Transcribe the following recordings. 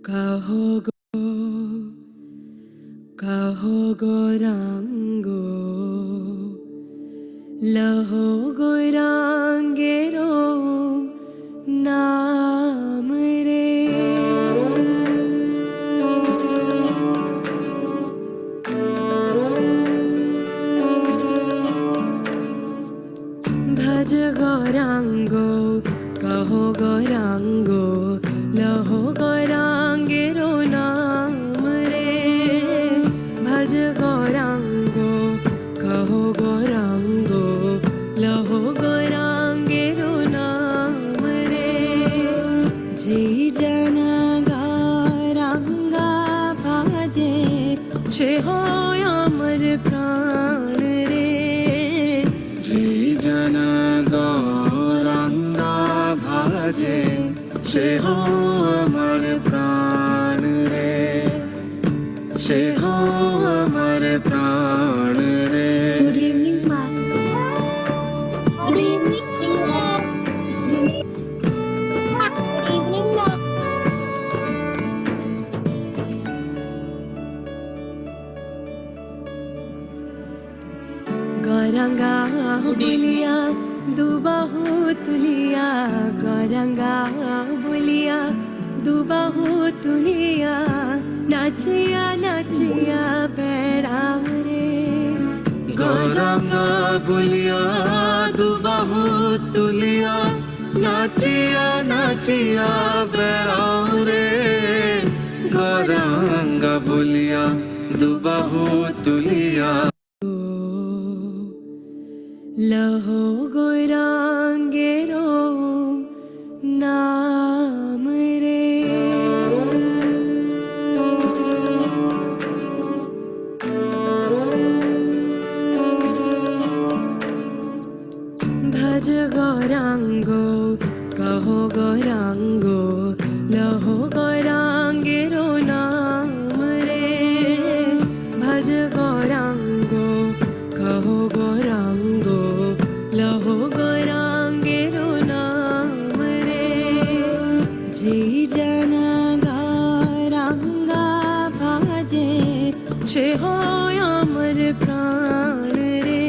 कहो गो कहो गौरांगो लहो गौरांगेरो नाम रे भज गौरांगो कहो गौरांगो लहो गौरांगेरो नाम रे भज गौरांगो कहो गौरांगो लहो गौरांगेरो नाम रे जे जना गौरांगा भाजे से होय अमर प्राण रे जे जना गौरांगा भाजे से हो अमर प्राण रे से हो अमर प्राण रे Good evening, ma'am. Good evening, ma'am. Good evening, ma'am. Gauranga बोलिया दुबाहु तुलिया गौरंगा बोलिया दुबाहु तुलिया नाचिया नाचिया बैराम रे गौरांगा बोलिया दुबाहु तुलिया नाचिया नाचिया बैराम रे गौरांगा बोलिया दुबाहु तुलिया लहो गौरांगेरो नाम रे भज गौरांगो कहो गौरांगो लहो गौरांगेरो नाम रे भज गौरांगो कहो गौरांगो लहो गौरांगेरो नाम रे जे जना गौरांगा भाजे से होय अमर प्राण रे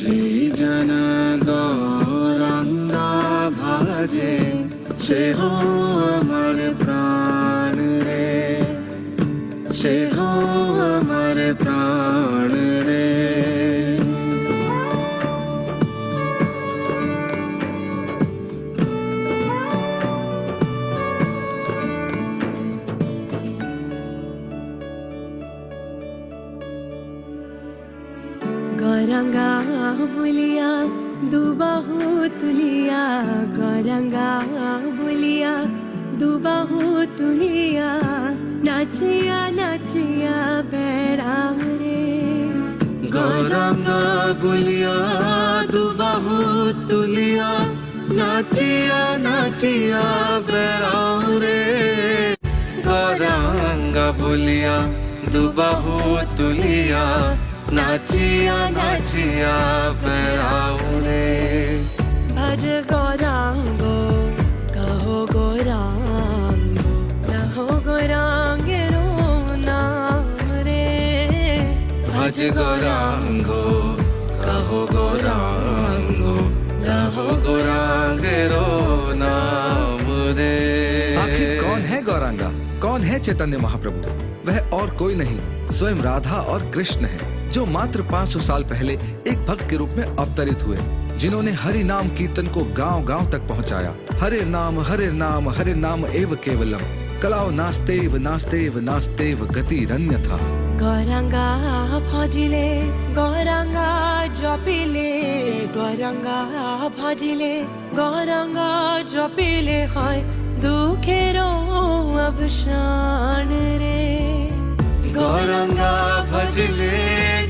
जे जना गौरांगा भाजे से हो अमर प्राण रे से हो अमर प्राण रे गौरंगा बोलिया दुबाहु तुलिया गौरंगा बोलिया दुबाहु तुलिया नाचिया नाचिया बैराम रे गौरांगा बोलिया दुबाहु तुलिया नाचिया नाचिया बैराम रे गौरांगा बोलिया दुबाहु तुलिया नाचिया नाचिया बैराम रे भज गौरांगो कहो गौरांगो लहो गौरांगेरो नाम रे भज गौरांगो कहो गौरांगो लहो गौरांगेरो नाम रे आखिर कौन है गौरांगा? कौन है चैतन्य महाप्रभु? वह और कोई नहीं, स्वयं राधा और कृष्ण है, जो मात्र 500 साल पहले एक भक्त के रूप में अवतरित हुए, जिन्होंने हरि नाम कीर्तन को गांव-गांव तक पहुंचाया। हरे नाम एव केवलम, कलाओ नास्तेव नास्तेव नास्तेव गतिरन्य था। गौरंगा भजिले गौरंगा जपिले गौरंगा भजिले गौरंगा जपिले হয় दुखेरो अवसान रे गौरंगा भजले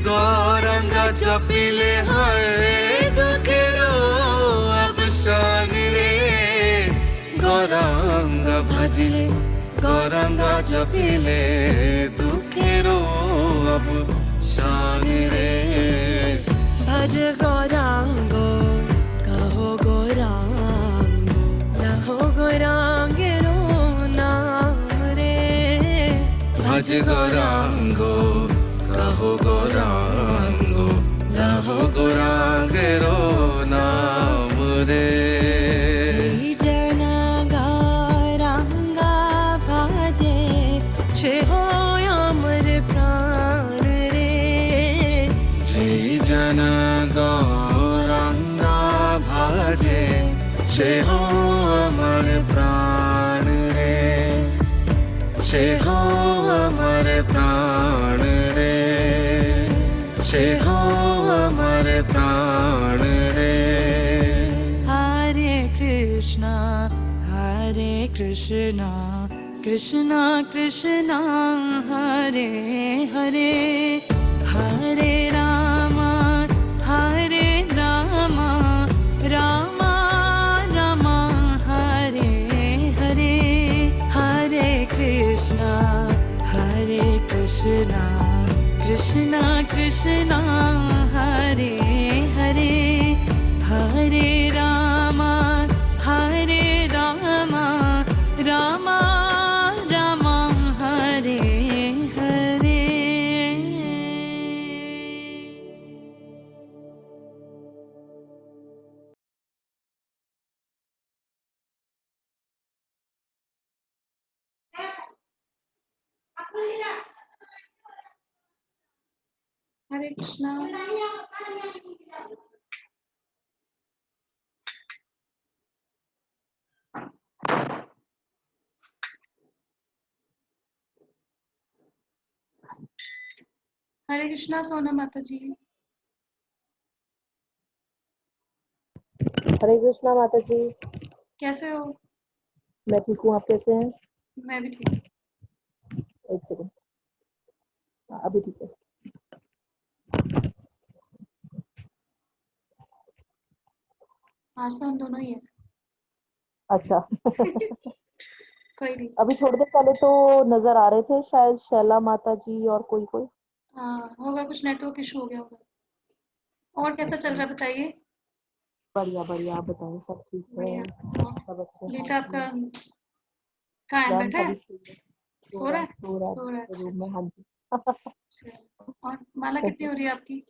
गौरंगा जपिले हाय दुखेरो अवसान रे गौरंगा भजले गौरंगा जपिले दुखेरो अवसान रे भज गौरांगो कहो गौरांगो लहो गौरांगेरो नाम भज गौरांगो कहो गौरांगो लहो गौरांगेरो नाम रे जय जना गौरांगा भजे छे हो अमर प्राण रे जय जन गौरांगा भाजे छे हो अमर प्राण रे छे हो अमर प्राण रे छे हो अमर प्राण रे हरे कृष्णा कृष्णा कृष्णा हरे हरे हरे रामा रामा रामा हरे हरे हरे कृष्णा कृष्णा कृष्णा हरे हरे हरे रामा रामा रामा हरे हरे हरे कृष्णा। हरे कृष्णा सोना माता जी। हरे कृष्णा माता जी। कैसे हो? मैं ठीक हूँ, आप कैसे हैं? मैं भी ठीक हूँ। एक सेकंड, अभी ठीक है। आज तो हम दोनों ही हैं। अच्छा कोई नहीं। अभी थोड़ी देर पहले तो नजर आ रहे थे, शायद शैला माता जी और कोई हाँ होगा, कुछ नेटवर्क इशू हो गया होगा। और कैसा चल रहा है बताइए? बढ़िया बढ़िया, आप बताएं, सब ठीक है? बढ़िया। हाँ। सब अच्छे हैं? बेटा आपका कहाँ है? मैम बैठा है? अभी सो रहा है? सो रहा है। है रूम में। अच्छा हाँ जी अच्छा। और माला कितनी हो रही है आपकी?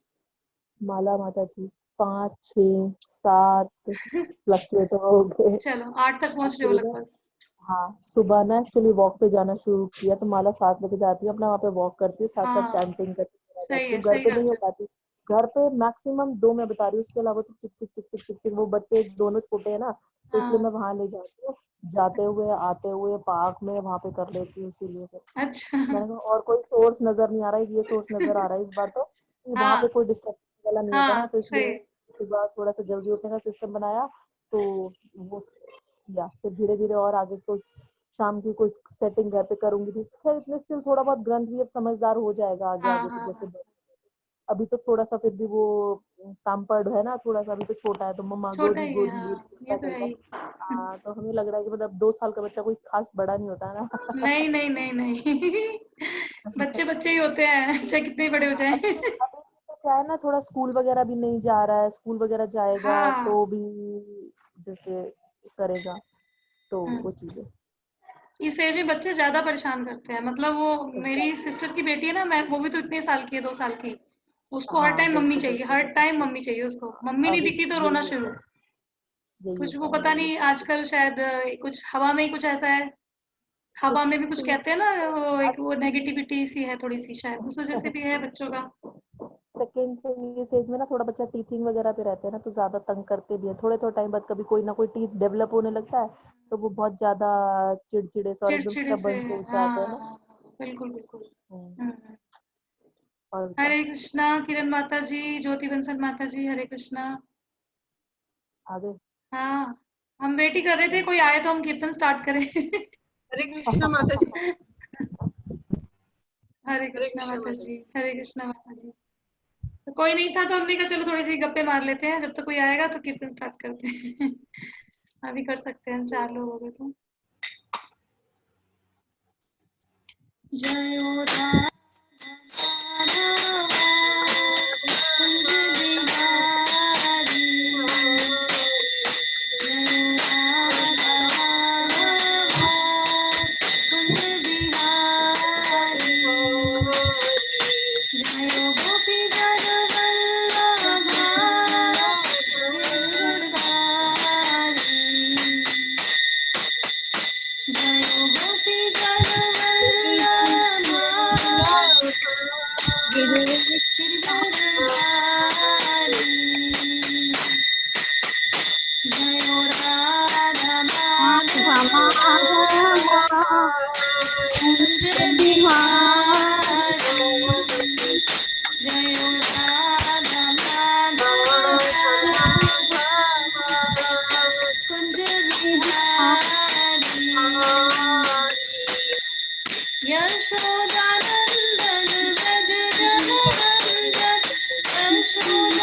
माला माता जी 5 6 7 फ्लक्चुएट हो गए चलो 8 तक पहुँच रहे हो एक्चुअली ना। लगभग। हाँ, सुबह ना एक्चुअली वॉक पे जाना शुरू किया तो माला 7 बजे जाती हूँ, अपना वहाँ पे वॉक करती हूँ, साथ साथ हाँ चैंटिंग करती रह सही जाती है, हूँ। घर सही पे नहीं हो करते हो। पाती। घर पे मैक्सिमम 2 मैं बता रही हूँ, उसके अलावा तो चिक चिक चिक चिक चिक चिक वो बच्चे दोनों छोटे हैं ना, तो इसलिए हाँ मैं वहां ले जाती हूँ। जाते हुए आते हुए पार्क में वहां पे कर लेती हूँ, इसीलिए फिर अच्छा। मैंने कहा और कोई सोर्स नजर नहीं आ रहा है, ये सोर्स नजर आ रहा है इस बार तो कि वहां पे हाँ कोई डिस्टर्ब वाला नहीं होता ना, हाँ तो सही इसलिए है। इस बार थोड़ा सा जल्दी उठने का सिस्टम बनाया, तो वो किया। फिर धीरे धीरे और आगे को शाम की कुछ सेटिंग घर पे करूंगी भी, खैर इतने स्टिल थोड़ा बहुत ग्रंथ भी अब समझदार हो जाएगा आगे हाँ आगे, तो हाँ जैसे हाँ अभी तो थोड़ा सा फिर भी वो पैम्पर्ड है ना, थोड़ा सा अभी तो छोटा है, तो मम्मा छोटा गोदी ही है। गोदी हाँ गोदी ये करता तो है चलता है। ही। तो हमें लग रहा है कि मतलब 2 साल का बच्चा कोई खास बड़ा नहीं होता है ना नहीं नहीं नहीं नहीं बच्चे बच्चे ही होते हैं चाहे कितने ही बड़े हो जाएं। अच्छा अभी तो क्या है ना, थोड़ा स्कूल वगैरह भी नहीं जा रहा है, स्कूल वगैरह जाएगा हाँ। तो भी जैसे करेगा, तो हम्म। वो चीजें। इस एज में बच्चे ज्यादा परेशान करते हैं, मतलब वो मेरी एग्जैक्टली। सिस्टर की बेटी है ना, मैं वो भी तो इतने साल की है, 2 साल की। उसको हर हाँ टाइम मम्मी बिल्कुल चाहिए, बिल्कुल हर बिल्कुल। टाइम मम्मी चाहिए उसको। मम्मी नहीं अभी दिखी तो रोना यही शुरू। होता है, यही कुछ वो होता है, पता यही नहीं होता है। आजकल शायद कुछ हवा में ही कुछ ऐसा है। हवा में भी कुछ कुछ कहते हैं ना, वो एक वो नेगेटिविटी सी है थोड़ी सी, शायद उस वजह से भी है बच्चों का। सेकेंड थिंग इस एज में ना थोड़ा बच्चा टीथिंग वगैरह पे रहते हैं ना, तो ज्यादा तंग करते भी है। थोड़े थोड़े टाइम बाद कभी कोई ना कोई टीथ डेवलप होने लगता है, तो वो बहुत ज्यादा चिड़चिड़े से और एकदम चिड़चिड़े से। स्टबन से हो हाँ जाते हैं हाँ ना। हाँ, बिल्कुल बिल्कुल। हम्म, हम्म। और क्या, हरे कृष्णा किरण माता जी, ज्योति बंसल माता जी, हरे कृष्णा। आगे हाँ हम वेट ही कर रहे थे, कोई आए तो हम कीर्तन स्टार्ट करें। हरे कृष्णा माता जी। हरे हरे कृष्णा कृष्णा माता माता जी, जी। हरे कृष्णा माता जी। तो कोई नहीं था तो हमने कहा चलो थोड़ी सी गप्पे मार लेते हैं, जब तक कोई आएगा तो कीर्तन स्टार्ट करते हैं। अभी कर सकते हैं, 4 लोग हो गए तो। जय हो राम कुंज बिहारी, जय राम कुंज बिहारी, गिरधारी जयो राधा कुंज बिहारी जयो राधा कुंज बिहारी यशोदानंदन व्रज जनरंजन यशोदा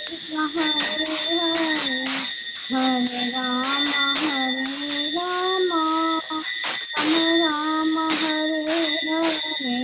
कृष्ण हरे हरे राम राम राम हरे हरे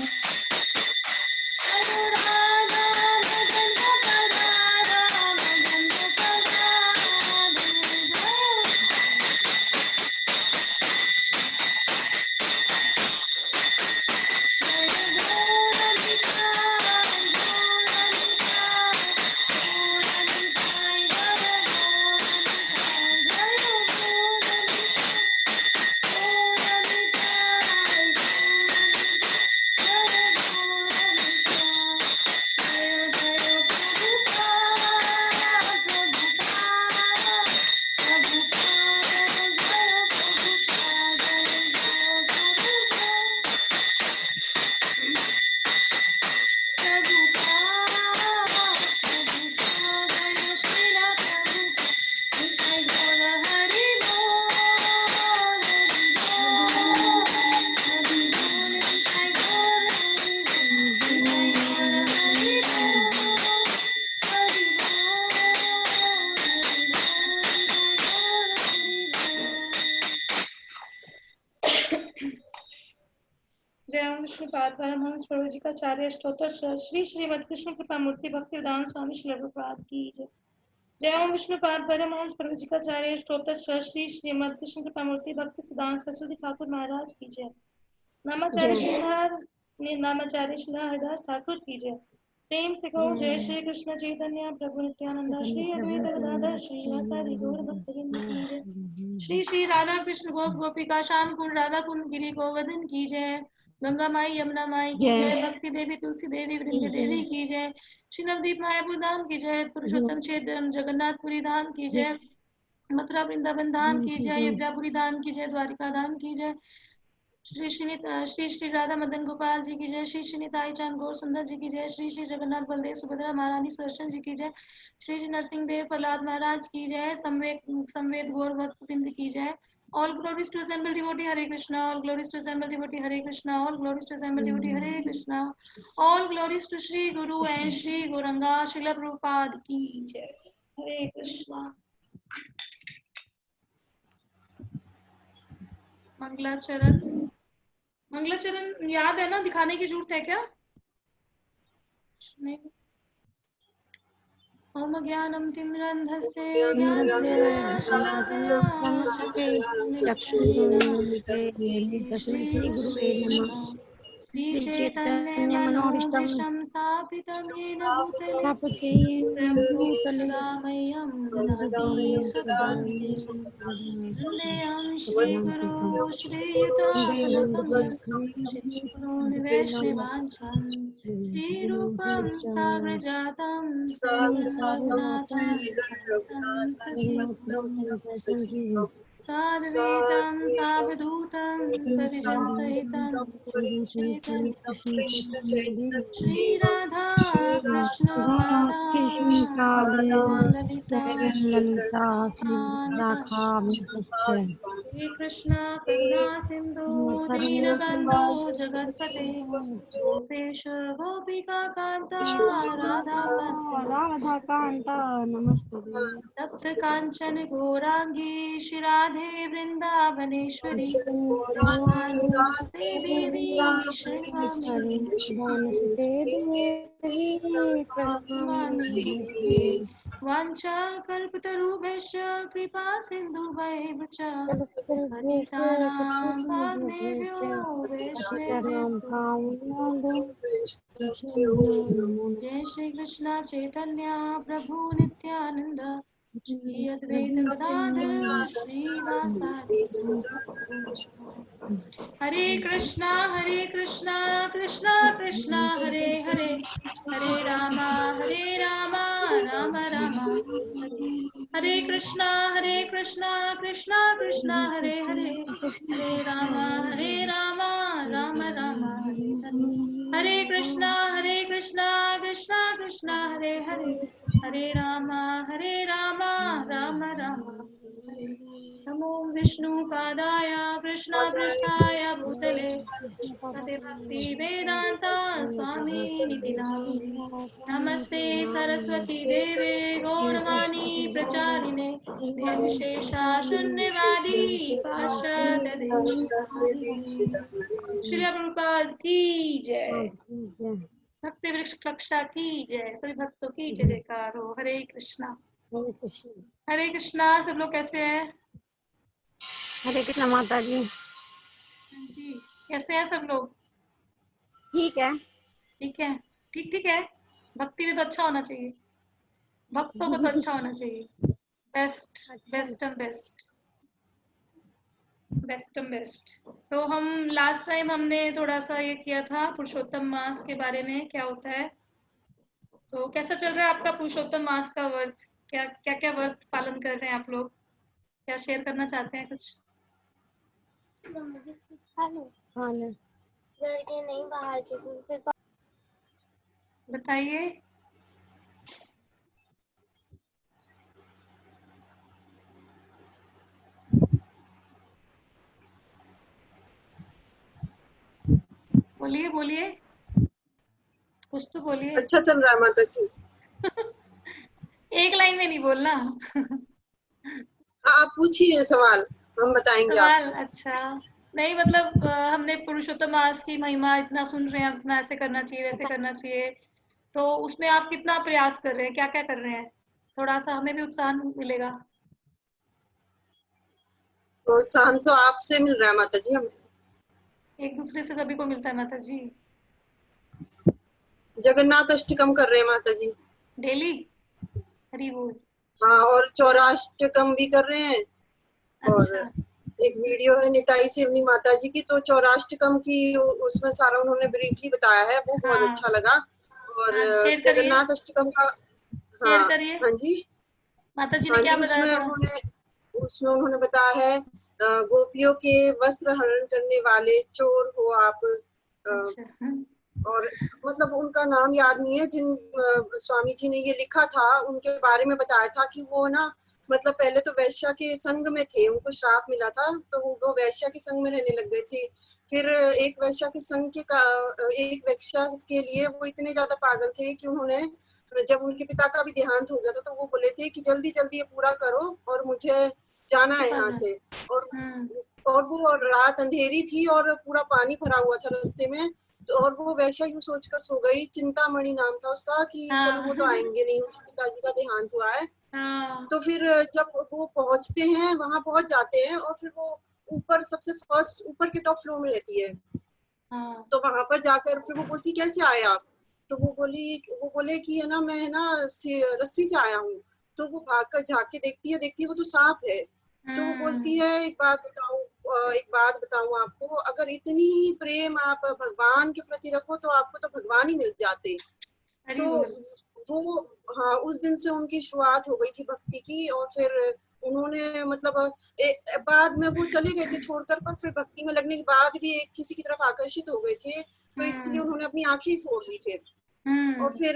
जय ओम विष्णुपाद परमहंस प्रभु जी का चार्य स्तोत्र श्री श्रीमद कृष्ण कृपा मूर्ति भक्ति वेदांत स्वामी श्री प्रभुपाद की जय। जय ओम विष्णुपाद परमहंस प्रभु जी का चार्य स्तोत्र श्री श्रीमद कृष्ण कृपा मूर्ति भक्ति सिद्धांत सरस्वती ठाकुर महाराज की जय। नामाचार्य श्री हरिदास ठाकुर की जय। प्रेम से कहो जय श्री कृष्ण चैतन्य प्रभु नित्यानंद श्री अद्वैत गदाधर श्रीवासादि गौर भक्तवृंद की जय। श्री श्री राधा कृष्ण गोप गोपिका श्याम कुंड राधा कुंड गिरी गोवर्धन की जय। गंगा माई यमुना माई की जय। भक्ति देवी तुलसी देवी वृंद देवी की जय। श्री नवदीप मायापुर धाम की जय। पुरुषोत्तम क्षेत्र जगन्नाथपुरी धाम की जय। मथुरा वृंदावन धाम की जय। अयोध्यापुरी धाम की जय। द्वारिका धाम की जय। श्री श्री राधा मदन गोपाल जी की जय। श्री श्री निताई चांद गौर सुंदर जी की जय। श्री श्री जगन्नाथ बलदेव सुभद्रा महारानी सुदर्शन जी की जय। श्री श्री नरसिंह देव प्रहलाद महाराज की जय। संवेद गौर भक्तवृंद की जय। All glories to assembled devotee Hare Krishna. All glories to assembled devotee Hare Krishna. All glories to assembled devotee Hare Krishna. All glories to Shri Guru and Shri Gauranga Srila Prabhupada की जय। हरे कृष्णा। मंगलाचरण मंगलाचरण याद है ना, दिखाने की जरूरत है क्या? नहीं। ओम ज्ञानम तिमिरन्धस्य श्रीचैतन्यमनोभीष्टं स्थापितं येन भूतले स्वयं ददाति स्वपदान्तिकं वन्देऽहं श्रीगुरो श्रीयुतापदकमलं श्रीगुरून् वैष्णवांश्च श्रीरूपं साग्रजातं सहगणरघुनाथं साद्वैतं सावधूतं परिजनसहितं श्री राधा कृष्ण ललिता श्री कृष्ण करुणा सिंधु दीनबंधु जगतपते गोपेश गोपिका कांता राधा कांता नमस्तुते तप्त कांचन गौरांगी श्री राधे वृंदावनेश्वरी वृषभानुसुते देवी प्रणमामि वाञ्छा कल्पतरुभ्यश्च कृपा सिन्धुभ्यश्च पतितानां पावनेभ्यो वैष्णवेभ्यो जय श्री कृष्ण चैतन्य प्रभु नित्यानंद श्री अद्वैत गदाधर श्रीवासादि हरे कृष्णा कृष्णा कृष्णा हरे हरे हरे रामा राम राम हरे कृष्णा कृष्णा कृष्णा हरे हरे हरे रामा राम राम हरे कृष्णा कृष्णा कृष्णा हरे हरे हरे रामा राम राम नमो विष्णुपादाय कृष्णपृष्ठाय भूतले श्रीमते भक्ति वेदांता स्वामिनिति नामिने नमस्ते सरस्वती देवे गौरवाणी प्रचारिणे निर्विशेषा शून्यवादी पाश्चात्य देशतारिणे श्रील प्रभुपाद की जय। भक्ति वृक्ष कक्षा की जय। सभी भक्तों की जय जयकार हो। हरे कृष्णा। हरे कृष्णा। सब लोग कैसे हैं? हरे कृष्णा माता जी। जी कैसे हैं सब लोग? ठीक है। ठीक है। ठीक ठीक है। भक्ति में तो अच्छा होना चाहिए, भक्तों को तो अच्छा होना चाहिए। Best best and best best and best. तो हम लास्ट टाइम हमने थोड़ा सा ये किया था पुरुषोत्तम मास के बारे में, क्या होता है। तो कैसा चल रहा है आपका पुरुषोत्तम मास का व्रत? क्या क्या क्या व्रत पालन कर रहे हैं आप लोग? क्या शेयर करना चाहते हैं कुछ? घर के नहीं बाहर के फिर बताइए। बोलिए बोलिए, कुछ तो बोलिए। अच्छा चल रहा है माता जी। एक लाइन में नहीं बोलना। आप पूछिए सवाल, हम बताएंगे सवाल आपको। अच्छा नहीं, मतलब हमने पुरुषोत्तम मास की महिमा इतना सुन रहे हैं, इतना ऐसे करना चाहिए वैसे करना चाहिए, तो उसमें आप कितना प्रयास कर रहे हैं, क्या क्या कर रहे हैं? थोड़ा सा हमें भी उत्साह मिलेगा। प्रोत्साहन तो आपसे मिल रहा है माता जी हमें। एक दूसरे से सभी को मिलता है माता जी। जगन्नाथ अष्टकम कर रहे हैं माता जी डेली। हरि बोल। हाँ, और चौराष्टकम भी कर रहे हैं। और अच्छा एक वीडियो है निताई सेवनी माता जी की, तो चौराष्टकम की उसमें सारा उन्होंने ब्रीफली बताया है, वो बहुत हाँ अच्छा लगा। और हाँ, शेयर करिए जगन्नाथ अष्टकम का शेयर हाँ करिए। हाँ जी माता जी ने हाँ क्या जी, बताया थोड़ा? उसमें उन्होंने बताया है गोपियों के वस्त्र हरण करने वाले चोर हो आप। अच्छा और मतलब उनका नाम याद नहीं है, जिन स्वामी जी ने ये लिखा था उनके बारे में बताया था कि वो ना मतलब पहले तो वैश्या के संग में थे, उनको श्राप मिला था तो वो वैश्या के संग में रहने लग गए थे। फिर एक वैश्या के संग एक वैश्या के लिए वो इतने ज्यादा पागल थे कि उन्होंने, जब उनके पिता का भी देहांत हो गया था तो वो बोले थे कि जल्दी जल्दी ये पूरा करो और मुझे जाना है यहाँ से। और वो रात अंधेरी थी और पूरा पानी भरा हुआ था रास्ते में, और वो वैसा यूं सोचकर सो गई, चिंतामणि नाम था उसका, कि चलो वो तो आएंगे नहीं, उनके पिताजी का देहांत हुआ है। तो फिर जब वो पहुंचते हैं, वहां पहुंच जाते हैं, और फिर वो ऊपर सबसे फर्स्ट ऊपर के टॉप फ्लोर में रहती है। तो वहां पर जाकर फिर वो बोलती कैसे आए आप? तो वो बोले कि है ना, मैं ना रस्सी से आया हूँ। तो वो भागकर झांक के देखती है वो तो सांप है। तो वो बोलती है एक बात बताऊं आपको, अगर इतनी ही प्रेम आप भगवान के प्रति रखो तो आपको तो भगवान ही मिल जाते। तो वो हाँ, उस दिन से उनकी शुरुआत हो गई थी भक्ति की। और फिर उन्होंने मतलब बाद में वो चले गए थे छोड़कर, पर फिर भक्ति में लगने के बाद भी एक किसी की तरफ आकर्षित हो गए थे, तो इसके लिए उन्होंने अपनी आंखें फोड़ ली फिर। और फिर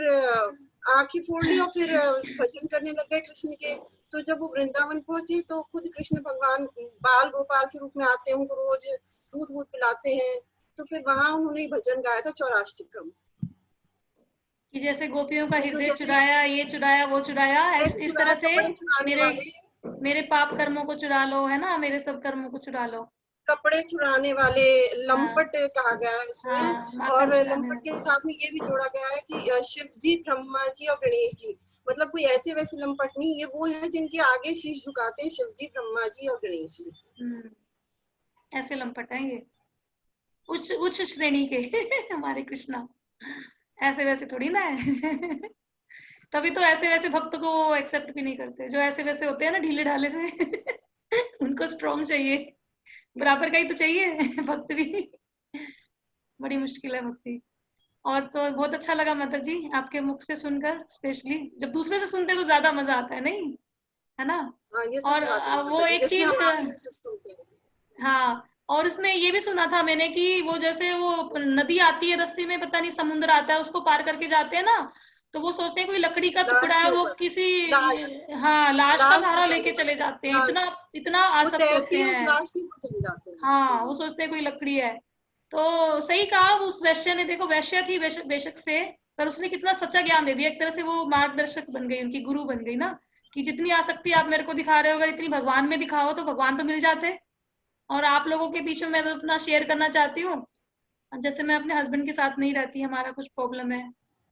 आंखें फोड़ ली और फिर भजन करने लग गए कृष्ण के। तो जब वो वृंदावन पहुंचे तो खुद कृष्ण भगवान बाल गोपाल के रूप में आते हैं, उनको रोज दूध वूध पिलाते हैं। तो फिर वहां उन्होंने भजन गाया था चौराष्टकम, कि जैसे गोपियों का हृदय चुराया, ये चुराया वो चुराया, इस तरह से मेरे पाप कर्मों को चुरा लो, है ना, मेरे सब कर्मों को चुरा लो। कपड़े चुराने वाले लंपट कहा गया है उसमें। और लंपट के साथ में ये भी जोड़ा गया है कि शिव जी, ब्रह्मा जी और गणेश जी, मतलब कोई ऐसे वैसे लंपट नहीं, ये वो है जिनके आगे शीश झुकाते हैं शिव जी, ब्रह्मा जी और गणेश जी। ऐसे लंपट हैं ये, उच्च श्रेणी के हमारे कृष्णा, ऐसे वैसे थोड़ी ना है। तभी तो ऐसे वैसे भक्त को एक्सेप्ट भी नहीं करते, जो ऐसे वैसे होते हैं ना ढीले ढाले से। उनको स्ट्रॉन्ग चाहिए, बराबर का ही तो चाहिए भक्त भी। बड़ी मुश्किल है भक्ति। और तो बहुत अच्छा लगा माता जी आपके मुख से सुनकर, स्पेशली जब दूसरे से सुनते तो ज्यादा मजा आता है, नहीं है ना? और वो एक चीज, हाँ, और उसमें ये भी सुना था मैंने कि वो जैसे वो नदी आती है रास्ते में, पता नहीं समुद्र आता है, उसको पार करके जाते हैं ना, तो वो सोचते हैं कोई लकड़ी का लाश टुकड़ा है, के वो ऊपर किसी लाश हाँ लाश का लाश सहारा उठाई लेके जाती चले है, जाते हैं, लाश इतना इतना वो आसक्त होते तैरती है, उस हैं। लाश के ऊपर चले जाते हैं। हाँ, वो सोचते हैं कोई लकड़ी है। तो सही कहा उस वैश्य ने, देखो वैश्य थी बेशक से, पर उसने कितना सच्चा ज्ञान दे दिया, एक तरह से वो मार्गदर्शक बन गई, उनकी गुरु बन गई ना, कि जितनी आसक्ति आप मेरे को दिखा रहे हो, अगर इतनी भगवान में दिखाओ तो भगवान तो मिल जाते। और आप लोगों के बीच में मैं तो अपना शेयर करना चाहती हूँ, जैसे मैं अपने हस्बैंड के साथ नहीं रहती, हमारा कुछ प्रॉब्लम है,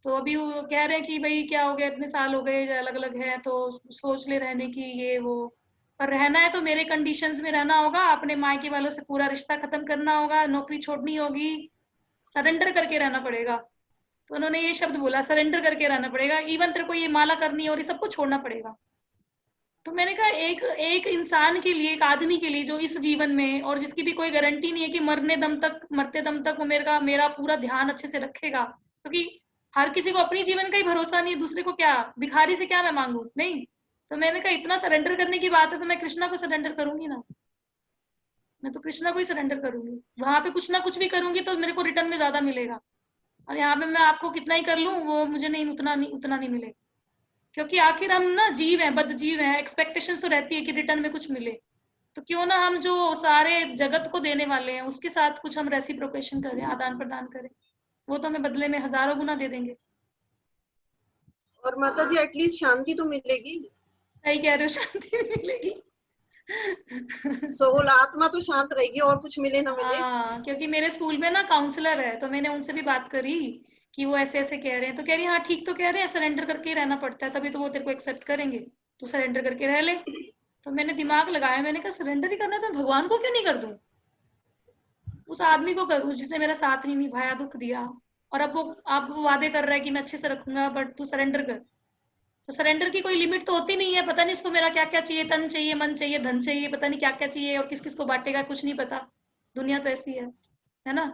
तो अभी वो कह रहे हैं कि भाई क्या हो गया, इतने साल हो गए अलग अलग है, तो सोच ले रहने की ये वो, पर रहना है तो मेरे कंडीशंस में रहना होगा, अपने मायके वालों से पूरा रिश्ता खत्म करना होगा, नौकरी छोड़नी होगी, सरेंडर करके रहना पड़ेगा। तो उन्होंने ये शब्द बोला, सरेंडर करके रहना पड़ेगा, इवन तेरे को ये माला करनी है और ये सब कुछ छोड़ना पड़ेगा। तो मैंने कहा एक एक इंसान के लिए, एक आदमी के लिए जो इस जीवन में, और जिसकी भी कोई गारंटी नहीं है कि मरते दम तक वो मेरा पूरा ध्यान अच्छे से रखेगा, क्योंकि हर किसी को अपनी जीवन का ही भरोसा नहीं है, दूसरे को क्या, भिखारी से क्या मैं मांगू, नहीं। तो मैंने कहा इतना सरेंडर करने की बात है तो मैं कृष्णा को सरेंडर करूंगी ना, मैं तो कृष्णा को ही सरेंडर करूंगी, वहां पे कुछ ना कुछ भी करूंगी तो मेरे को रिटर्न में ज्यादा मिलेगा, और यहाँ पे मैं आपको कितना ही कर लूं वो मुझे नहीं उतना नहीं मिलेगा, क्योंकि आखिर हम ना जीव हैं, बद्ध जीव हैं, एक्सपेक्टेशंस तो रहती है कि रिटर्न में कुछ मिले, तो क्यों ना हम जो सारे जगत को देने वाले हैं उसके साथ कुछ हम रेसिप्रोकेशन करें, आदान प्रदान करें, वो तो हमें बदले में हजारों गुना दे देंगे। और माता जी एटलीस्ट शांति तो मिलेगी। सही कह रहे हो, शांति भी मिलेगी। सोल आत्मा तो शांत रहेगी, और कुछ मिले ना मिले। हाँ, क्योंकि मेरे स्कूल में ना काउंसलर है, तो मैंने उनसे भी बात करी कि वो ऐसे ऐसे कह रहे हैं, तो कह रही हाँ ठीक तो कह रहे हैं, सरेंडर करके ही रहना पड़ता है, तभी तो वो तेरे को एक्सेप्ट करेंगे, तू सरेंडर करके रह ले। तो मैंने दिमाग लगाया, मैंने कहा सरेंडर ही करना है तो भगवान को क्यों नहीं कर दूं, उस आदमी को करूं जिसने मेरा साथ नहीं निभाया, दुख दिया, और अब वो वादे कर रहा है कि मैं अच्छे से रखूंगा, बट तू सरेंडर कर। तो सरेंडर की कोई लिमिट तो होती नहीं है, पता नहीं इसको मेरा क्या क्या चाहिए, तन चाहिए, मन चाहिए, धन चाहिए, पता नहीं क्या क्या चाहिए, और किस किस को बांटेगा कुछ नहीं पता, दुनिया तो ऐसी है ना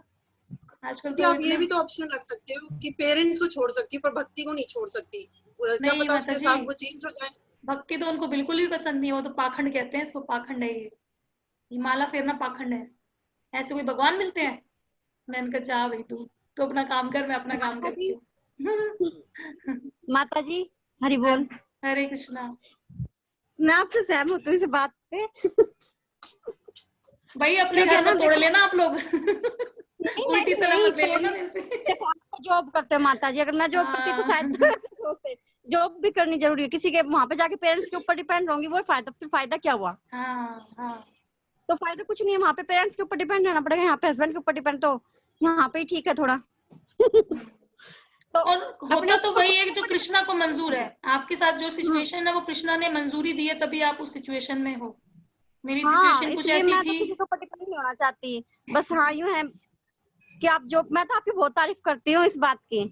आजकल। तो तो आप ये भी तो ऑप्शन रख सकते हो कि पेरेंट्स को छोड़ सकती हो पर भक्ति को नहीं छोड़ सकती, क्या नहीं पता माता उसके जी, साथ वो चेंज हो जाए। भक्ति तो उनको बिल्कुल भी पसंद नहीं है, वो तो पाखंड कहते हैं इसको, पाखंड है ये माला फेरना पाखंड है, ऐसे कोई भगवान मिलते हैं। मैंने कहा जा भाई तू तो अपना काम कर, मैं अपना काम माता करती जी, हूँ। माता जी हरि बोल। हरे कृष्णा। मैं आपसे सहमत हूँ इस बात पे। भाई अपने क्योंकि घर ना में तोड़ देखो, लेना आप लोग। नहीं उल्टी नहीं सलाह नहीं मत ले लेना थोड़ी, मेरे से। देखो आप तो जॉब करते हो माता जी, अगर मैं जॉब करती तो शायद सोचते जॉब भी करनी जरूरी है, किसी के वहां पे जाके पेरेंट्स के ऊपर डिपेंड होंगी, वो फायदा, फिर फायदा क्या हुआ। हाँ हाँ, तो फायदा कुछ नहीं है, वहां पे पेरेंट्स के ऊपर डिपेंड रहना पड़ेगा, यहाँ पे हस्बैंड के ऊपर डिपेंड, तो यहाँ पे ही ठीक है थोड़ा। तो और अपने होता तो ऊपर वही खुद है के जो ऊपर कृष्णा को मंजूर है, आपके साथ जो depend- सिचुएशन है वो कृष्णा ने मंजूरी दी है, तभी आप उस सिचुएशन में हो। मेरी हाँ, सिचुएशन कुछ इसलिए ऐसी मैं तो थी। किसी के ऊपर डिपेंड नहीं होना चाहती, बस हाँ यूं है कि आप जो, मैं तो आपकी बहुत तारीफ करती हूँ इस बात की।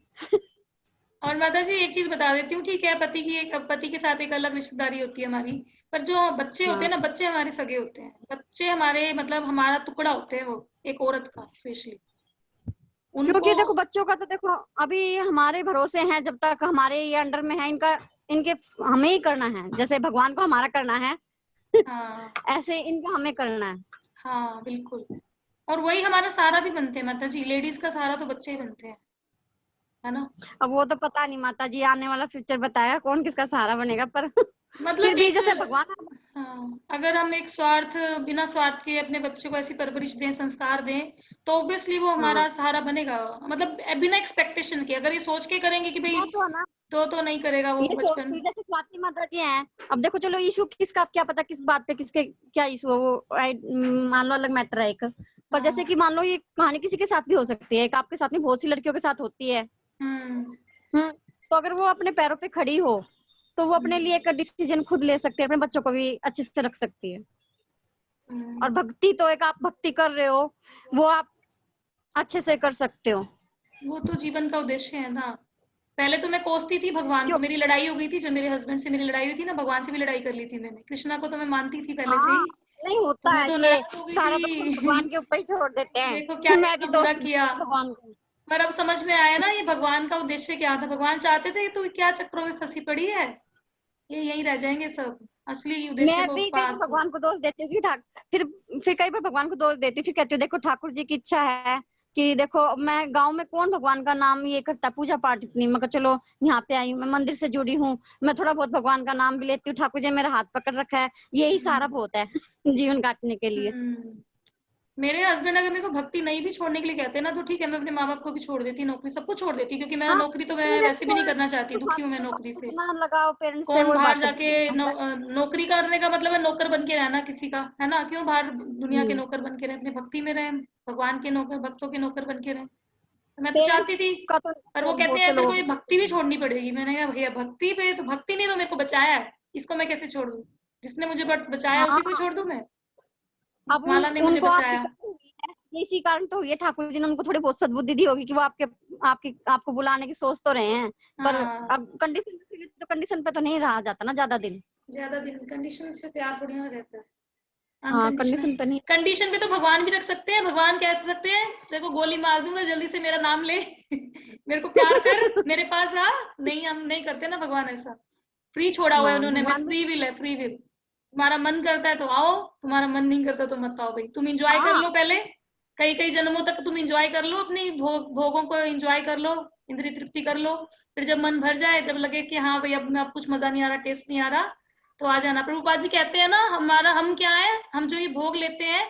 और माता जी एक चीज बता देती हूँ, ठीक है, पति के साथ एक अलग रिश्तेदारी होती है हमारी, पर जो बच्चे होते हैं ना, बच्चे हमारे सगे होते हैं, बच्चे हमारे मतलब हमारा टुकड़ा होते हैं, वो एक औरत का स्पेशली उनको। क्योंकि देखो बच्चों का तो देखो अभी हमारे भरोसे हैं, जब तक हमारे ये अंडर में है, इनके हमें ही करना है, जैसे भगवान को हमारा करना है हाँ ऐसे इनका हमें करना है। हाँ बिल्कुल, और वही हमारा सहारा भी बनते हैं माता जी, लेडीज का सहारा तो बच्चे ही बनते हैं, है ना। अब वो तो पता नहीं माता जी, आने वाला फ्यूचर बताएगा कौन किसका सहारा बनेगा, पर मतलब फिर भी एक, जैसे भगवान। हाँ, अगर हम एक बिना स्वार्थ के अपने बच्चे को ऐसी परवरिश दें, संस्कार दें, तो ऑब्वियसली वो हाँ, हमारा सहारा बनेगा, मतलब बिना एक्सपेक्टेशन के, अगर ये सोच के करेंगे कि भाई मैं तो है ना तो नहीं करेगा वो ये बचपन। सोचती हूँ, जैसे स्वाति माता जी हैं, अब देखो चलो इशू किसका, क्या पता किस बात पे किसके क्या इशू है, वो मान लो अलग मैटर है एक, पर जैसे कि मान लो ये कहानी किसी के साथ भी हो सकती है, एक आपके साथ नहीं बहुत सी लड़कियों के साथ होती है। तो अगर वो अपने पैरों पे खड़ी हो तो वो अपने लिए एक डिसीजन खुद ले सकती है, अपने बच्चों को भी अच्छे से रख सकती है। और भक्ति तो एक आप भक्ति कर रहे हो वो आप अच्छे से कर सकते हो, वो तो जीवन का उद्देश्य है ना। पहले तो मैं कोसती थी भगवान को, क्यों? मेरी लड़ाई हो गई थी, जब मेरे हस्बैंड से मेरी लड़ाई हुई थी ना, भगवान से भी लड़ाई कर ली थी मैंने, कृष्णा को तो मैं मानती थी पहले से हाँ, ही, नहीं तो होता मैं है तो ये, नाराज हो गई सारा तो थी। भगवान के ऊपर ही छोड़ देते हैं। देखो क्या मैं भी क्या बुरा दोस्त किया, भगवान को। पर अब समझ में आया ना ये भगवान का उद्देश्य क्या था, भगवान चाहते थे तू क्या चक्रों में फंसी पड़ी है, ये यहीं रह जाएंगे सब, असली उद्देश्य मैं को भी कई बार पार कर। भगवान को दोष देती हूँ कि फिर कई बार भगवान को दोष देती हूँ, फिर कहती हूँ देखो ठाकुर जी की इच्छा है कि देखो मैं गांव में कौन भगवान का नाम ये करता, पूजा पाठ इतनी, मैं कहा चलो यहाँ पे आई हूँ, मैं मंदिर से जुड़ी हूँ, मैं थोड़ा बहुत भगवान का नाम भी लेती हूँ, ठाकुर जी मेरा हाथ पकड़ रखा है, यही सारा बहुत है जीवन काटने के लिए। मेरे हस्बैंड अगर मेरे को भक्ति नहीं भी छोड़ने के लिए कहते हैं ना, तो ठीक है, मैं अपने माँ बाप को भी छोड़ देती, नौकरी सबको छोड़ देती, क्योंकि मैं हाँ, नौकरी तो मैं पेरेंट्स वैसे भी को नहीं करना चाहती, दुखी हूँ मैं आपके नौकरी से। इतना लगाओ पेरेंट्स से, कौन वो बाहर बात जाके नौकरी करने का मतलब है नौकर बन के रहना किसी का, है ना? क्यों बाहर दुनिया के नौकर बन के रहे, अपने भक्ति में रहे, भगवान के नौकर, भक्तों के नौकर बन के रहे। तो मैं तो पेरेंट्स चाहती थी, का तो पर वो कहते हैं तेरे को ये भक्ति भी छोड़नी पड़ेगी। मैंने कहा भैया भक्ति पे तो, भक्ति ने तो मेरे को बचाया है, इसको मैं कैसे छोड़ दूं? जिसने मुझे बचाया हाँ, उसी को छोड़ दूं मैं? अब माला ने मुझे उनको आपकी बचाया। कमी हुई है, इसी कारण तो हुई है, ठाकुर जी ने उनको थोड़ी बहुत सद्बुद्धि दी होगी कि वो आपको बुलाने की सोच तो रहे हैं, पर हाँ, अब कंडीशन तो कंडीशन पे तो नहीं रहा जाता ना ज्यादा दिन। ज्यादा दिन कंडीशंस पे प्यार थोड़ी ना रहता है, हाँ, अनकंडीशनल। कंडीशन पे नहीं। कंडीशन पे तो भगवान भी रख सकते हैं, भगवान कह सकते हैं देखो गोली मार दूंगा, जल्दी से मेरा नाम ले मेरे को प्यार कर, मेरे पास आ। नहीं, हम नहीं करते ना भगवान ऐसा, फ्री छोड़ा हुआ है हाँ, उन्होंने, मैं भगवान भी फ्री विल है, फ्री विल। तुम्हारा मन करता है तो आओ, तुम्हारा मन नहीं करता तो मत आओ भाई, तुम इंजॉय कर हाँ, लो पहले, कई कई जन्मों तक तुम इंजॉय कर लो, अपनी भोगों को इंजॉय कर लो, इंद्रिय तृप्ति कर लो, फिर जब मन भर जाए, जब लगे कि हाँ भाई अब कुछ मजा नहीं आ रहा, टेस्ट नहीं आ रहा, तो आ जाना। प्रभुपाद जी कहते हैं ना, हम क्या है, हम जो ये भोग लेते हैं,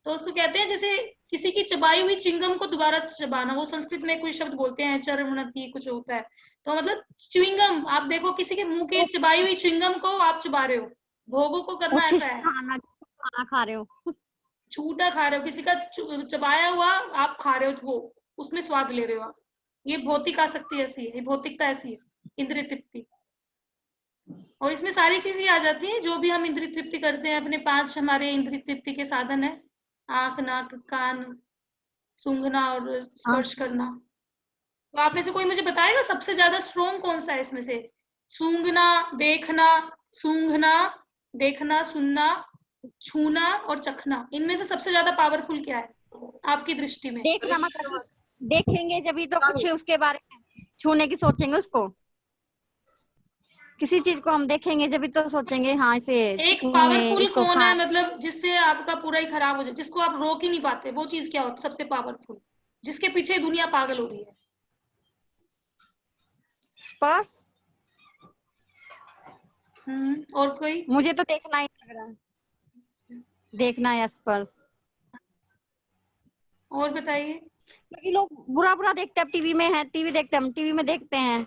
तो उसको कहते हैं जैसे किसी की चबाई हुई चिंगम को दोबारा चबाना, वो संस्कृत में कोई शब्द बोलते हैं चरमनति कुछ होता है, तो मतलब च्युइंगम, आप देखो किसी के मुंह के चबाई हुई च्युइंगम को आप चबा रहे हो, भोगों को करना ऐसा उच्छिष्ट है, खाना खा रहे हो। छूटा खा रहे हो, किसी का चबाया हुआ आप खा रहे हो, वो उसमें स्वाद ले रहे हो आप। ये भौतिक आसक्ति ऐसी है, ये भौतिकता ऐसी है, इंद्रिय तृप्ति। और इसमें सारी चीजें आ जाती हैं जो भी हम इंद्रिय तृप्ति करते हैं, अपने 5 हमारे इंद्रिय तृप्ति के साधन है, आंख, नाक, कान, सूंघना और हाँ, स्पर्श करना। तो आप में से कोई मुझे बताएगा सबसे ज्यादा स्ट्रोंग कौन सा है इसमें से? सूंघना, देखना, सूंघना, देखना, सुनना, छूना और चखना, इनमें से सबसे ज्यादा पावरफुल क्या है आपकी दृष्टि में? देखना मतलब देखेंगे जब तो कुछ उसके बारे में छूने की सोचेंगे, उसको किसी चीज को हम देखेंगे जब तो सोचेंगे हाँ इसे एक छूए, पावरफुल इसको कौन है, खाए। मतलब जिससे आपका पूरा ही खराब हो जाए, जिसको आप रोक ही नहीं पाते, वो चीज क्या होती है सबसे पावरफुल, जिसके पीछे दुनिया पागल हो रही है? स्पर्श। और कोई? मुझे तो देखना ही लग रहा है, देखना या स्पर्श। और बताइए। क्योंकि लोग बुरा बुरा देखते हैं, टीवी में है, टीवी देखते हैं, हम टीवी में देखते हैं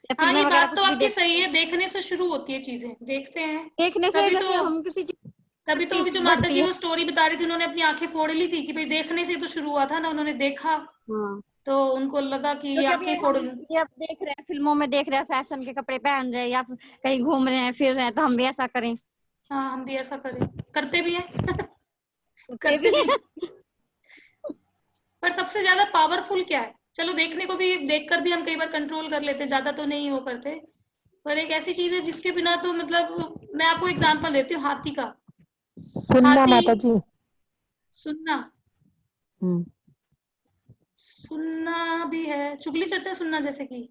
या हाँ, फिल्में ये वगैरह बात तो कुछ भी आपकी देखते सही हैं, है, देखने से शुरू होती है चीजें, देखते हैं देखने से तभी जैसे तो। हम किसी चीज तभी तो अभी जो माता बढ़ती जी है। वो स्टोरी बता रही थी, उन्होंने अपनी आंखें फोड़ ली थी कि भाई देखने से तो शुरू हुआ था ना, उन्होंने देखा हाँ, तो उनको लगा कि ये क्योंकि अभी आंखें फोड़ हम लूं। ये अब देख रहे हैं, फिल्मों में देख रहे हैं, फैशन के कपड़े पहन रहे हैं या फिर कहीं घूम रहे हैं, फिर रहे हैं, तो हम भी ऐसा करें। हाँ, हम भी ऐसा करें, करते भी हैं ये करते भी भी है। हैं। पर सबसे ज्यादा पावरफुल क्या है? चलो देखने को भी, देखकर भी हम कई बार कंट्रोल कर लेते हैं, ज्यादा तो नहीं वो करते, पर एक ऐसी चीज है जिसके बिना तो मतलब, मैं आपको एग्जांपल देती हूँ हाथी का। सुनना हाथी, माता जी। सुनना, हम्म। सुनना भी है, चुगली चर्चा सुनना जैसे कि?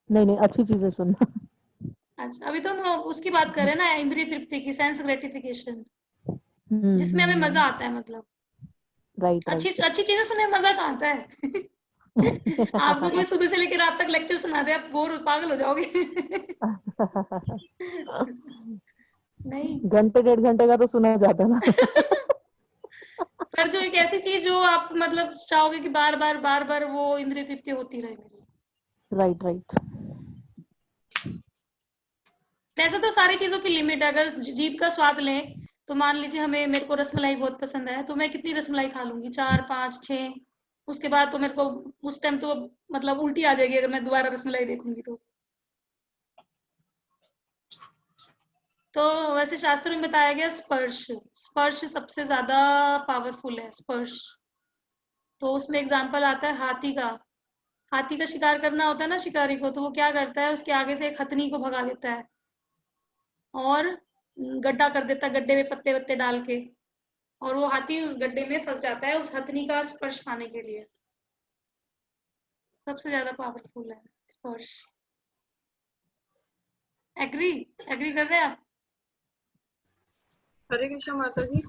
नहीं नहीं, अच्छी चीजें सुनना। अच्छा, अभी तो हम उसकी बात कर रहे हैं ना, इंद्रिय तृप्ति की, सेंस ग्रेटिफिकेशन, जिसमें हमें मजा आता है, मतलब राइट अच्छी राइट। अच्छी चीजें सुनने में मजा कहाँ आता है आपको कोई सुबह से लेकर रात तक लेक्चर सुना दे, आप बोर पागल हो जाओगे नहीं घंटे 1.5 घंटे का तो सुना जाता ना। पर जो एक ऐसी चीज जो आप मतलब चाहोगे कि बार बार वो इंद्रिय तृप्ति होती रहे मेरी। Right right. वैसे तो सारी चीजों की लिमिट है, अगर जीभ का स्वाद लें तो मान लीजिए हमें, मेरे को रसमलाई बहुत पसंद है, तो मैं कितनी रसमलाई खा लूंगी, 4, 5, 6, उसके बाद तो मेरे को उस टाइम तो मतलब उल्टी आ जाएगी अगर मैं दोबारा रसमलाई देखूंगी तो वैसे शास्त्रों में बताया गया स्पर्श, स्पर्श सबसे ज्यादा पावरफुल है, स्पर्श। तो उसमें एग्जाम्पल आता है हाथी का। हाथी का शिकार करना होता है ना शिकारी को, तो वो क्या करता है, उसके आगे से एक हथनी को भगा देता है और गड्ढा कर देता है, गड्ढे में पत्ते वत्ते डाल के, और वो हाथी उस गड्ढे में फंस जाता है उस हथनी का स्पर्श पाने के लिए। सबसे ज्यादा पावरफुल है स्पर्श। एग्री एग्री कर रहे हैं आप? हरे कृष्ण माता जी।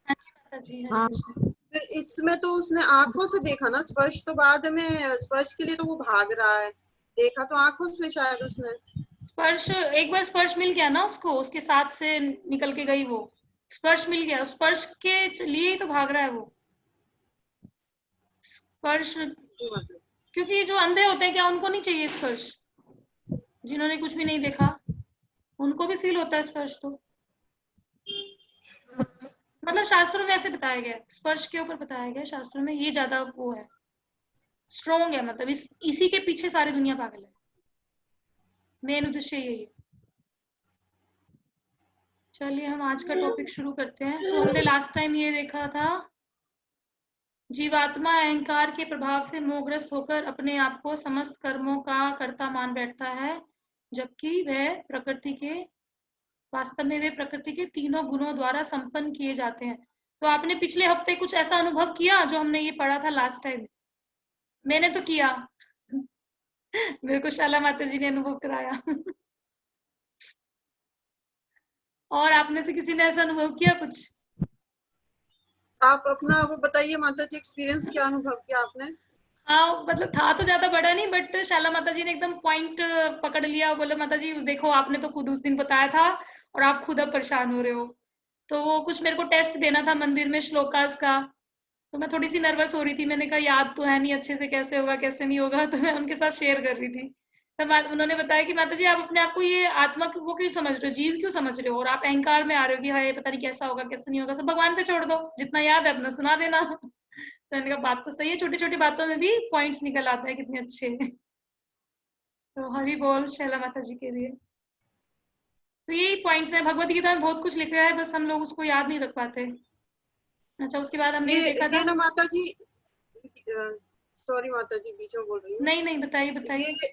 हाँ जी माता जी, हरे हाँ, कृष्ण। फिर इसमें तो उसने आंखों से देखा ना, स्पर्श तो बाद में, स्पर्श के लिए तो वो भाग रहा है, देखा तो आंखों से शायद उसने। स्पर्श, एक बार स्पर्श मिल गया ना उसको, उसके साथ से निकल के गई वो, स्पर्श मिल गया, स्पर्श के लिए ही तो भाग रहा है वो। स्पर्श, जी माता। क्योंकि जो अंधे होते हैं क्या उनको नहीं चाहिए स्पर्श? जिन्होंने कुछ भी नहीं देखा उनको भी फील होता है स्पर्श तो। मतलब शास्त्रों में ऐसे बताया गया है, स्पर्श के ऊपर बताया गया है शास्त्रों में, ये ज्यादा वो है, स्ट्रॉन्ग है, मतलब इसी के पीछे सारी दुनिया पागल है, मेन उद्देश्य यही है। चलिए हम आज का टॉपिक शुरू करते हैं। तो हमने लास्ट टाइम ये देखा था, जीवात्मा अहंकार के प्रभाव से मोहग्रस्त होकर अपने आप को समस्त कर्मों का कर्ता मान बैठता है, जबकि वह प्रकृति के, वास्तव में वे प्रकृति के तीनों गुणों द्वारा संपन्न किए जाते हैं। तो आपने पिछले हफ्ते कुछ ऐसा अनुभव किया जो हमने ये पढ़ा था लास्ट टाइम? मैंने तो किया मेरे को शाला माता जी ने अनुभव कराया और आप में से किसी ने ऐसा अनुभव किया कुछ? आप अपना वो बताइए माता जी, एक्सपीरियंस क्या अनुभव किया आपने? हाँ, मतलब था तो ज्यादा बड़ा नहीं, बट शाला माता जी ने एकदम पॉइंट पकड़ लिया, बोले माता जी देखो आपने तो खुद उस दिन बताया था और आप खुद अब परेशान हो रहे हो। तो वो कुछ मेरे को टेस्ट देना था मंदिर में श्लोकास का, तो मैं थोड़ी सी नर्वस हो रही थी, मैंने कहा याद तो है नहीं अच्छे से, कैसे होगा कैसे नहीं होगा, तो मैं उनके साथ शेयर कर रही थी। तब उन्होंने बताया कि माता जी आप अपने आप को ये आत्मा वो क्यों समझ रहे हो, जीव क्यों समझ रहे हो, और आप अहंकार में आ रहे हो कि हाँ ये पता नहीं कैसा होगा कैसे नहीं होगा, सब भगवान पे छोड़ दो, जितना याद है अपना सुना देना तो मैंने कहा बात तो सही है, छोटी छोटी बातों में भी पॉइंट्स निकल आते हैं कितने अच्छे तो हरि बोल शैला माता जी के लिए। तो यही पॉइंट्स हैं, भगवत गीता में बहुत कुछ लिखा है, बस हम लोग उसको याद नहीं रख पाते। अच्छा, उसके बाद हमने देखा था, ये ना माता जी, सॉरी माता जी बीच में बोल रही हूँ। नहीं नहीं बताइए बताइए।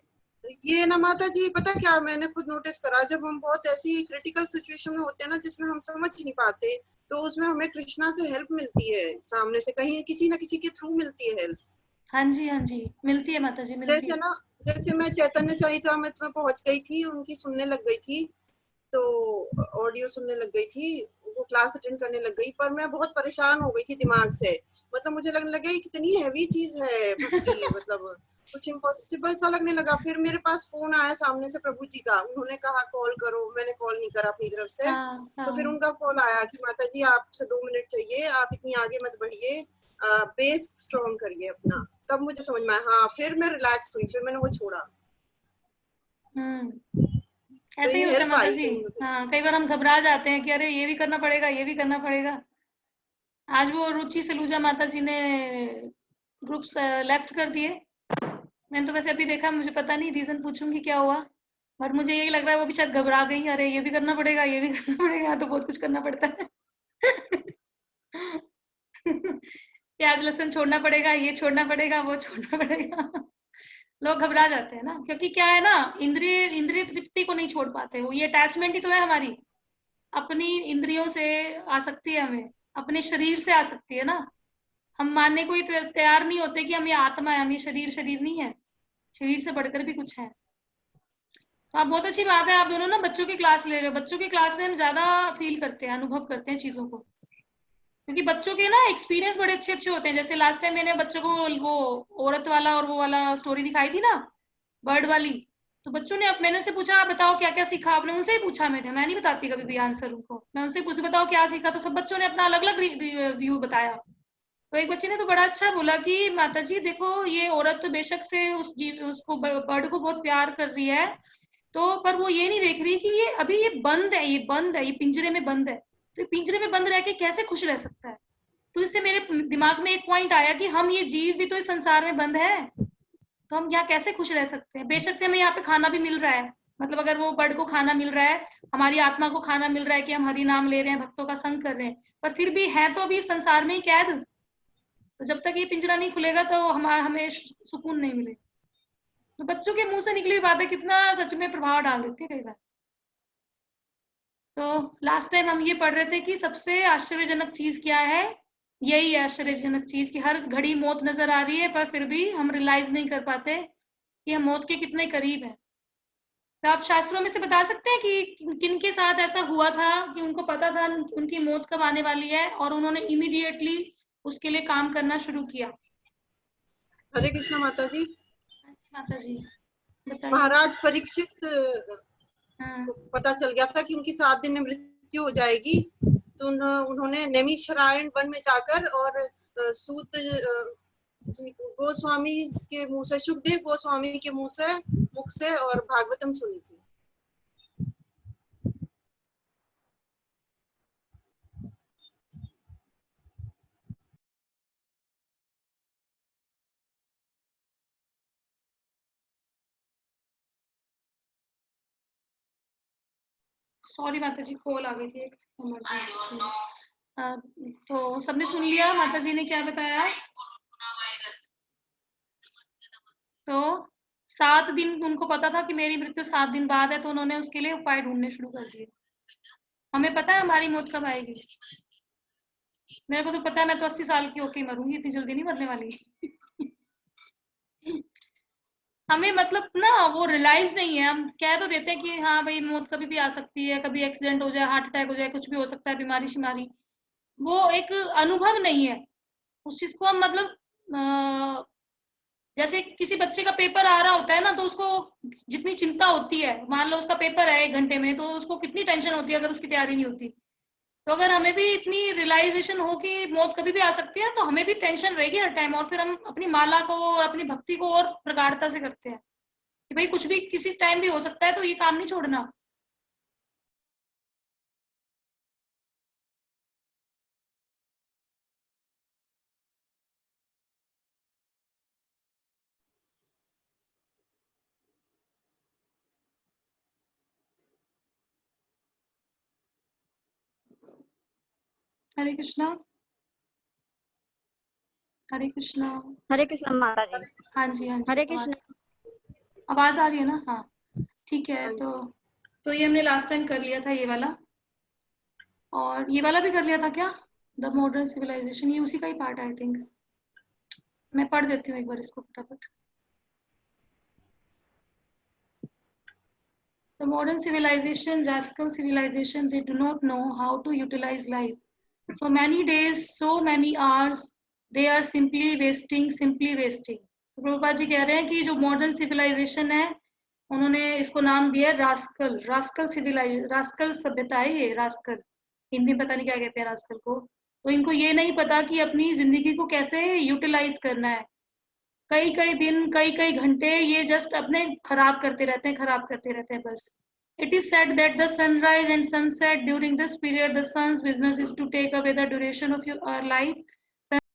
ये ना माता जी, पता क्या मैंने खुद नोटिस करा, जब हम बहुत ऐसी क्रिटिकल सिचुएशन में होते हैं ना जिसमें हम समझ नहीं पाते, तो उसमें हमें कृष्णा से हेल्प मिलती है, सामने से कहीं किसी ना किसी के थ्रू मिलती है हेल्प। हाँ जी मिलती है माता जी, मिलती जैसे है। ना, जैसे मैं चैतन्य चरितामृत में पहुंच गई थी, उनकी सुनने लग गई थी, तो ऑडियो सुनने लग गई थी, वो क्लास अटेंड करने लग गई, पर मैं बहुत परेशान हो गई थी दिमाग से, मतलब मुझे लगने लगा ये कितनी हैवी चीज है भक्ति, मतलब कुछ इम्पॉसिबल सा लगने लगा। फिर मेरे पास फोन आया सामने से प्रभु जी का, उन्होंने कहा कॉल करो, मैंने कॉल नहीं करा अपनी तरफ से। तो फिर उनका कॉल आया कि माता जी आपसे 2 मिनट चाहिए, आप इतनी आगे मत बढ़िए, बेस स्ट्रॉन्ग करिए अपना। तब मुझे समझ में आया, हाँ फिर मैं रिलैक्स हुई, फिर मैंने वो छोड़ा। ऐसे ही होता है हेल्प माता आई जी। कहीं ना कहीं। हाँ, कई बार हम घबरा जाते हैं कि अरे ये भी करना पड़ेगा ये भी करना पड़ेगा। आज वो रुचि सलूजा माता जी ने ग्रुप्स लेफ्ट कर दिए, मैंने तो वैसे अभी देखा, मुझे पता नहीं रीजन पूछूंगी क्या हुआ, पर मुझे यही लग रहा है वो भी शायद घबरा गई, अरे ये भी करना पड़ेगा ये भी करना पड़ेगा, तो बहुत कुछ करना पड़ता है प्याज लहसुन छोड़ना पड़ेगा, ये छोड़ना पड़ेगा वो छोड़ना पड़ेगा लोग घबरा जाते हैं ना, क्योंकि क्या है ना, इंद्रिय इंद्रिय तृप्ति को नहीं छोड़ पाते, वो ये अटैचमेंट ही तो है हमारी, अपनी इंद्रियों से आसक्ति है, हमें अपने शरीर से आसक्ति है ना, हम मानने को ही तैयार नहीं होते कि हम ये आत्मा है, हम ये शरीर शरीर नहीं है, शरीर से बढ़कर भी कुछ है। तो आप, बहुत अच्छी बात है, आप दोनों ना बच्चों की क्लास ले रहे हो, बच्चों की क्लास में हम ज्यादा फील करते हैं, अनुभव करते हैं चीजों को, क्योंकि बच्चों के ना एक्सपीरियंस बड़े अच्छे अच्छे होते हैं। जैसे लास्ट टाइम मैंने बच्चों को वो औरत वाला और वो वाला स्टोरी दिखाई थी ना, बर्ड वाली, तो बच्चों ने, अब मैंने उनसे पूछा आप बताओ क्या क्या सीखा आपने, उनसे ही पूछा, मैं नहीं बताती कभी भी आंसर उनको, मैं उनसे पूछ बताओ क्या सीखा, तो सब बच्चों ने अपना अलग अलग व्यू बताया। तो एक बच्चे ने तो बड़ा अच्छा बोला कि माता जी देखो ये औरत तो बेशक से उस जीव उसको बर्ड को बहुत प्यार कर रही है, तो पर वो ये नहीं देख रही कि ये अभी ये बंद है, ये बंद है, ये पिंजरे में बंद है, तो ये पिंजरे में बंद रह के कैसे खुश रह सकता है। तो इससे मेरे दिमाग में एक पॉइंट आया कि हम ये जीव भी तो इस संसार में बंद है, तो हम यहाँ कैसे खुश रह सकते हैं। बेशक से हमें यहाँ पे खाना भी मिल रहा है, मतलब अगर वो बर्ड को खाना मिल रहा है, हमारी आत्मा को खाना मिल रहा है कि हम हरि नाम ले रहे हैं, भक्तों का संग कर रहे हैं, पर फिर भी है तो अभी इस संसार में ही कैद, तो जब तक ये पिंजरा नहीं खुलेगा तो हमें सुकून नहीं मिले। तो बच्चों के मुंह से निकली हुई बातें कितना सच में प्रभाव डाल देती है कई बार। तो लास्ट टाइम हम ये पढ़ रहे थे कि सबसे आश्चर्यजनक चीज क्या है, यही है आश्चर्यजनक चीज कि हर घड़ी मौत नजर आ रही है, पर फिर भी हम रियलाइज नहीं कर पाते कि हम मौत के कितने करीब हैं। तो आप शास्त्रों में से बता सकते हैं कि किन के साथ ऐसा हुआ था कि उनको पता था उनकी मौत कब आने वाली है और उन्होंने इमीडिएटली उसके लिए काम करना शुरू किया। हरे कृष्णा माता जी। माता जी बताइए। महाराज परीक्षित हाँ, पता चल गया था कि उनकी 7 दिन में मृत्यु हो जाएगी, तो उन्होंने नैमिषारण्य वन में जाकर और सूत गोस्वामी के मुंह से, सुखदेव गोस्वामी के मुख से और भागवतम सुनी थी। सॉरी माता जी, कॉल आ गई थी एक इमरजेंसी। तो सबने सुन लिया माता जी ने क्या बताया? तो 7 दिन उनको पता था कि मेरी मृत्यु 7 दिन बाद है, तो उन्होंने उसके लिए उपाय ढूंढने शुरू कर दिए। हमें पता है हमारी मौत कब आएगी? मेरे को तो पता है, मैं तो 80 साल की होके मरूंगी, इतनी जल्दी नहीं मरने वाली। हमें मतलब ना वो रियलाइज नहीं है। हम कह तो देते हैं कि हाँ भाई मौत कभी भी आ सकती है, कभी एक्सीडेंट हो जाए, हार्ट अटैक हो जाए, कुछ भी हो सकता है, बीमारी शिमारी। वो एक अनुभव नहीं है उस चीज को हम मतलब जैसे किसी बच्चे का पेपर आ रहा होता है ना, तो उसको जितनी चिंता होती है, मान लो उसका पेपर है 1 घंटे में, तो उसको कितनी टेंशन होती है अगर उसकी तैयारी नहीं होती। तो अगर हमें भी इतनी रियलाइजेशन हो कि मौत कभी भी आ सकती है, तो हमें भी टेंशन रहेगी हर टाइम, और फिर हम अपनी माला को और अपनी भक्ति को और प्रगाढ़ता से करते हैं कि भाई कुछ भी किसी टाइम भी हो सकता है, तो ये काम नहीं छोड़ना। हरे कृष्णा। हरे कृष्णा। हरे कृष्ण माता जी। हाँ जी, हाँ जी, हरे कृष्ण। आवाज आ रही है ना? हाँ ठीक है। हाँ तो ये हमने लास्ट टाइम कर लिया था ये वाला, और ये वाला भी कर लिया था क्या? द मॉडर्न सिविलाइजेशन, ये उसी का ही पार्ट है आई थिंक। मैं पढ़ देती हूँ एक बार इसको फटाफट। The modern civilization, rascal civilization, they do not know how to utilize life. So many days, so many hours, they are simply wasting, simply wasting. तो प्रभुपाद जी कह रहे हैं कि जो मॉडर्न सिविलाइजेशन है, उन्होंने इसको नाम दिया रास्कल। रास्कल सिविलाइजेशन, रास्कल सभ्यता है ये, रास्कल हिंदी में पता नहीं क्या कहते हैं रास्कल को। तो इनको ये नहीं पता कि अपनी जिंदगी को कैसे यूटिलाइज करना है। कई कई दिन, कई कई घंटे ये जस्ट अपने खराब करते रहते हैं, खराब करते रहते हैं बस। It is said that the sunrise and sunset during this period, the sun's business is to take away the duration of your life